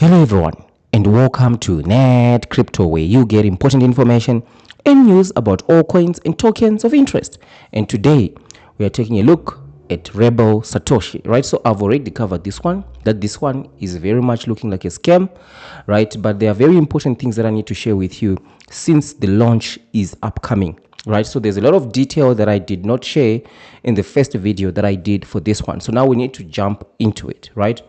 Hello everyone and welcome to Net Crypto, where you get important information and news about all coins and tokens of interest. And today we are taking a look at Rebel Satoshi, right? So I've already covered this one, that this one is very much looking like a scam, right? But there are very important things that I need to share with you since the launch is upcoming. Right, so there's a lot of detail that I did not share in the first video that I did for this one. So now we need to jump into it, right?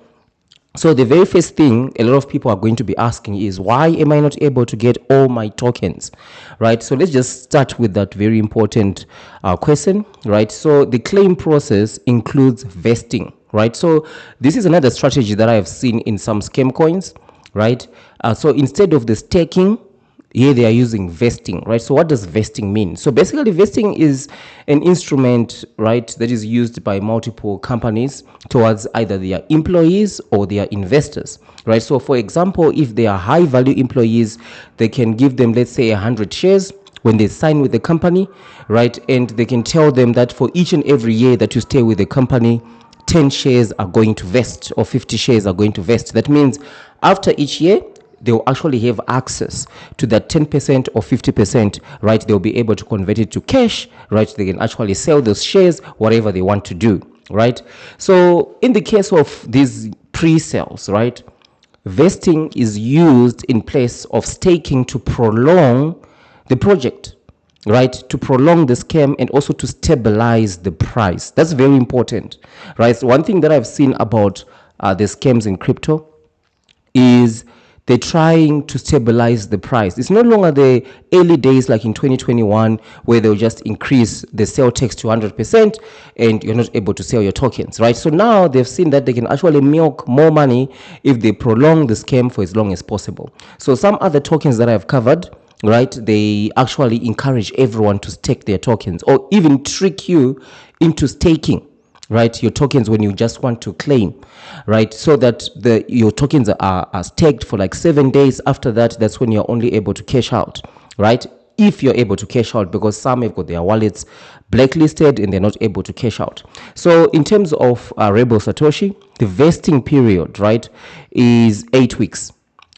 So the very first thing a lot of people are going to be asking is, why am I not able to get all my tokens, right? So let's just start with that very important question, right? So the claim process includes vesting, right? So this is another strategy that I have seen in some scam coins, right? So instead of the staking, here they are using vesting, right? So what does vesting mean? So basically vesting is an instrument, right, that is used by multiple companies towards either their employees or their investors, right? So for example, if they are high value employees, they can give them, let's say, 100 shares when they sign with the company, right? And they can tell them that for each and every year that you stay with the company, 10 shares are going to vest or 50 shares are going to vest. That means after each year, they'll actually have access to that 10% or 50%, right? They'll be able to convert it to cash, right? They can actually sell those shares, whatever they want to do, right? So in the case of these pre-sales, right, vesting is used in place of staking to prolong the project, right? To prolong the scam and also to stabilize the price. That's very important, right? So one thing that I've seen about the scams in crypto is they're trying to stabilize the price. It's no longer the early days like in 2021 where they'll just increase the sell tax to 100% and you're not able to sell your tokens, right? So now they've seen that they can actually milk more money if they prolong the scam for as long as possible. So some other tokens that I've covered, right, they actually encourage everyone to stake their tokens or even trick you into staking, right, your tokens when you just want to claim, right, so that your tokens are staked for like 7 days. After that, that's when you're only able to cash out, right, if you're able to cash out, because some have got their wallets blacklisted and they're not able to cash out. So in terms of Rebel Satoshi, the vesting period, right, is 8 weeks,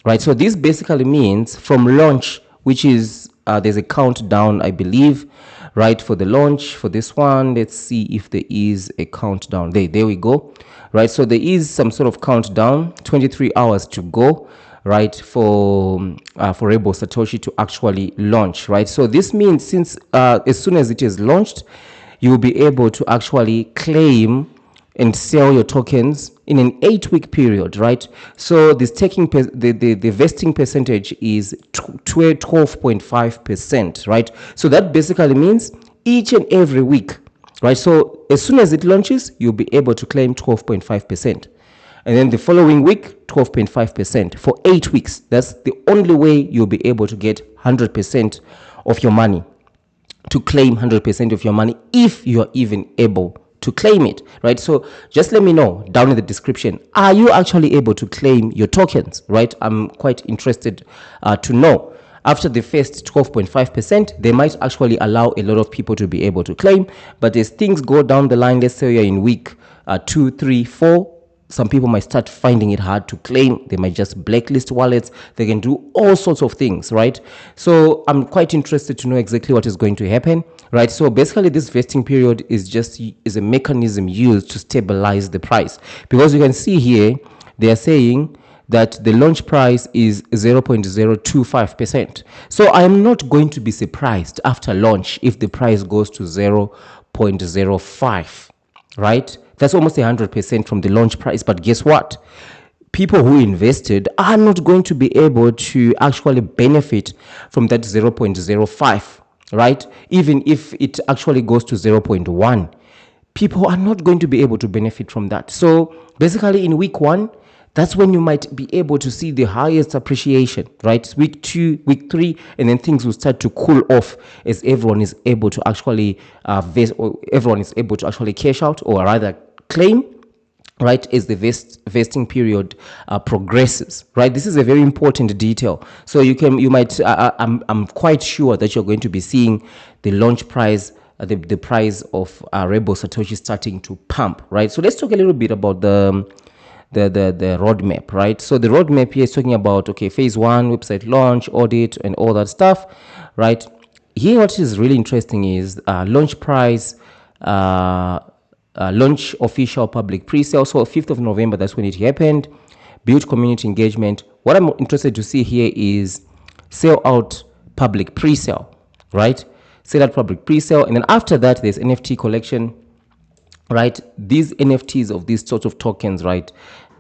right? So this basically means from launch, which is there's a countdown, I believe, right, for the launch for this one. Let's see if there is a countdown. There we go, right? So there is some sort of countdown, 23 hours to go, right, for Rebel Satoshi to actually launch, right? So this means since as soon as it is launched, you will be able to actually claim and sell your tokens in an 8-week period, right? So the staking the vesting percentage is 12.5%, right? So that basically means each and every week, right? So as soon as it launches, you'll be able to claim 12.5%. And then the following week, 12.5% for 8 weeks. That's the only way you'll be able to get 100% of your money, to claim 100% of your money, if you're even able to claim it, right? So just let me know down in the description, are you actually able to claim your tokens, right? I'm quite interested to know. After the first 12.5%, they might actually allow a lot of people to be able to claim, but as things go down the line, let's say you're in week 2, 3, 4, some people might start finding it hard to claim. They might just blacklist wallets. They can do all sorts of things, right? So I'm quite interested to know exactly what is going to happen, right? So basically this vesting period is a mechanism used to stabilize the price, because you can see here they are saying that the launch price is 0.025%. So I am not going to be surprised after launch if the price goes to 0.05, right? That's almost 100% from the launch price. But guess what? People who invested are not going to be able to actually benefit from that 0.05, right? Even if it actually goes to 0.1, people are not going to be able to benefit from that. So basically in week 1, that's when you might be able to see the highest appreciation, right? Week 2, week 3, and then things will start to cool off as everyone is able to actually everyone is able to actually cash out, or rather claim, right, as the vesting period progresses, right? This is a very important detail. So I'm quite sure that you're going to be seeing the launch price, the price of Rebel Satoshi starting to pump, right? So let's talk a little bit about the the roadmap, right? So the roadmap here is talking about, okay, phase 1, website launch, audit, and all that stuff, right? Here, what is really interesting is launch price, launch official public pre-sale. So 5th of November, that's when it happened. Build community engagement. What I'm interested to see here is sell out public pre-sale, right? Sell out public pre-sale. And then after that, there's NFT collection, right? These NFTs of these sorts of tokens, right?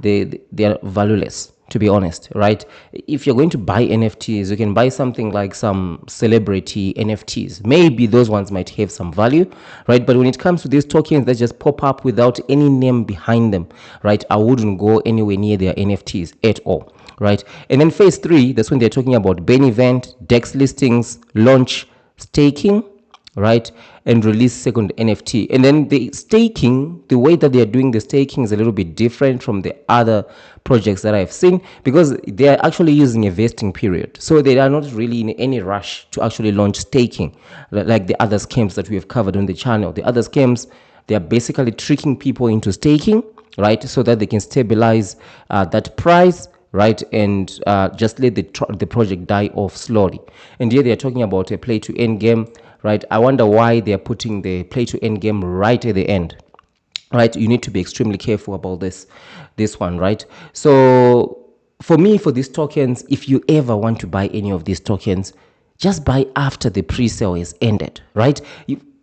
They are valueless, to be honest, right? If you're going to buy NFTs, you can buy something like some celebrity NFTs. Maybe those ones might have some value, right? But when it comes to these tokens that just pop up without any name behind them, right? I wouldn't go anywhere near their NFTs at all, right? And then phase 3, that's when they're talking about ban event, DEX listings, launch, staking, right, and release second NFT. And then the staking, the way that they are doing the staking is a little bit different from the other projects that I've seen, because they are actually using a vesting period. So they are not really in any rush to actually launch staking like the other scams that we have covered on the channel. The other scams, they are basically tricking people into staking, right, so that they can stabilize that price, right, and just let the project die off slowly. And here they are talking about a play to earn game, right? I wonder why they are putting the play to earn game right at the end, right? You need to be extremely careful about this one, right? So for me, for these tokens, if you ever want to buy any of these tokens, just buy after the pre-sale is ended, right?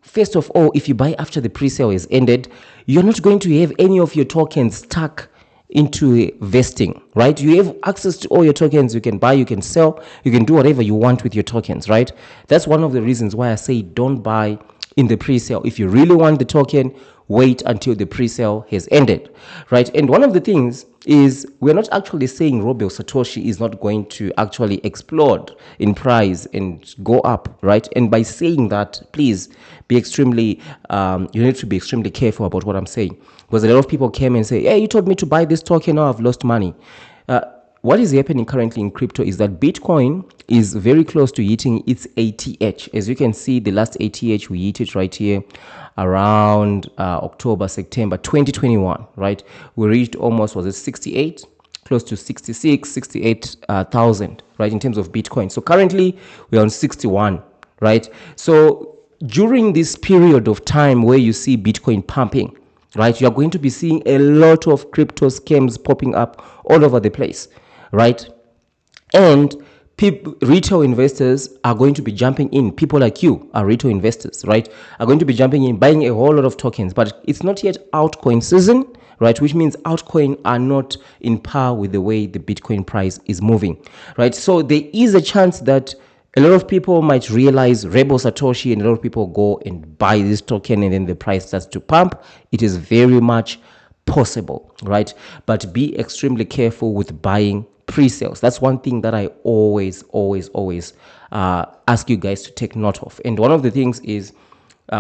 First of all, if you buy after the pre-sale is ended, you're not going to have any of your tokens stuck into vesting, right? You have access to all your tokens. You can buy, you can sell, you can do whatever you want with your tokens, right? That's one of the reasons why I say don't buy in the pre-sale. If you really want the token, wait until the pre-sale has ended, right? And one of the things is we're not actually saying Rblz Satoshi is not going to actually explode in price and go up, right? And by saying that, please be extremely, you need to be extremely careful about what I'm saying, because a lot of people came and say, hey, you told me to buy this token, now I've lost money. What is happening currently in crypto is that Bitcoin is very close to hitting its ATH. As you can see, the last ATH, we hit it right here around October, September 2021, right? We reached almost, was it 68? Close to 66, 68,000, right, in terms of Bitcoin. So currently, we're on 61, right? So during this period of time where you see Bitcoin pumping, right, you're going to be seeing a lot of crypto scams popping up all over the place, right? And retail investors are going to be jumping in. People like you are retail investors, right? Are going to be jumping in, buying a whole lot of tokens. But it's not yet altcoin season, right? Which means altcoin are not in par with the way the Bitcoin price is moving, right? So there is a chance that a lot of people might realize Rblz Satoshi, and a lot of people go and buy this token, and then the price starts to pump. It is very much possible, right? But be extremely careful with buying pre-sales. That's one thing that I always ask you guys to take note of. And one of the things is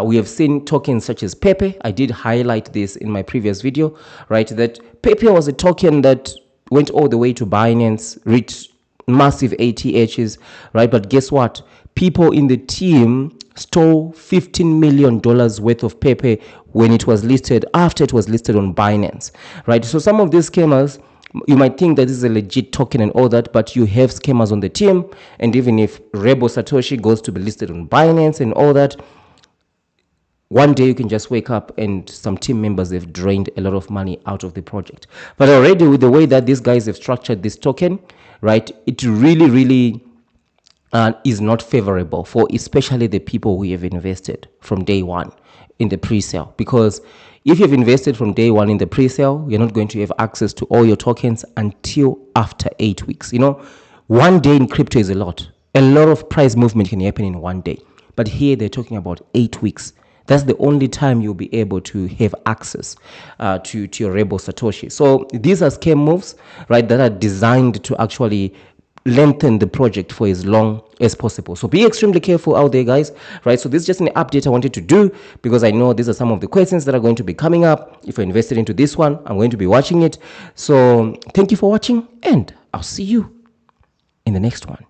we have seen tokens such as Pepe. I did highlight this in my previous video, right? That Pepe was a token that went all the way to Binance, reached massive ATHs, right? But guess what? People in the team stole $15 million worth of Pepe when it was listed, after it was listed on Binance, right? So some of these scammers, you might think that this is a legit token and all that, but you have scammers on the team. And even if Rblz Satoshi goes to be listed on Binance and all that, one day you can just wake up and some team members have drained a lot of money out of the project. But already with the way that these guys have structured this token, right, it really is not favorable for especially the people who have invested from day one in the pre-sale. Because if you've invested from day one in the pre-sale, you're not going to have access to all your tokens until after 8 weeks. You know, one day in crypto is a lot. A lot of price movement can happen in one day. But here they're talking about 8 weeks. That's the only time you'll be able to have access to your Rblz Satoshi. So these are scam moves, right, that are designed to actually lengthen the project for as long as possible. So be extremely careful out there, guys, right? So this is just an update I wanted to do because I know these are some of the questions that are going to be coming up. If you're invested into this one, I'm going to be watching it. So thank you for watching, and I'll see you in the next one.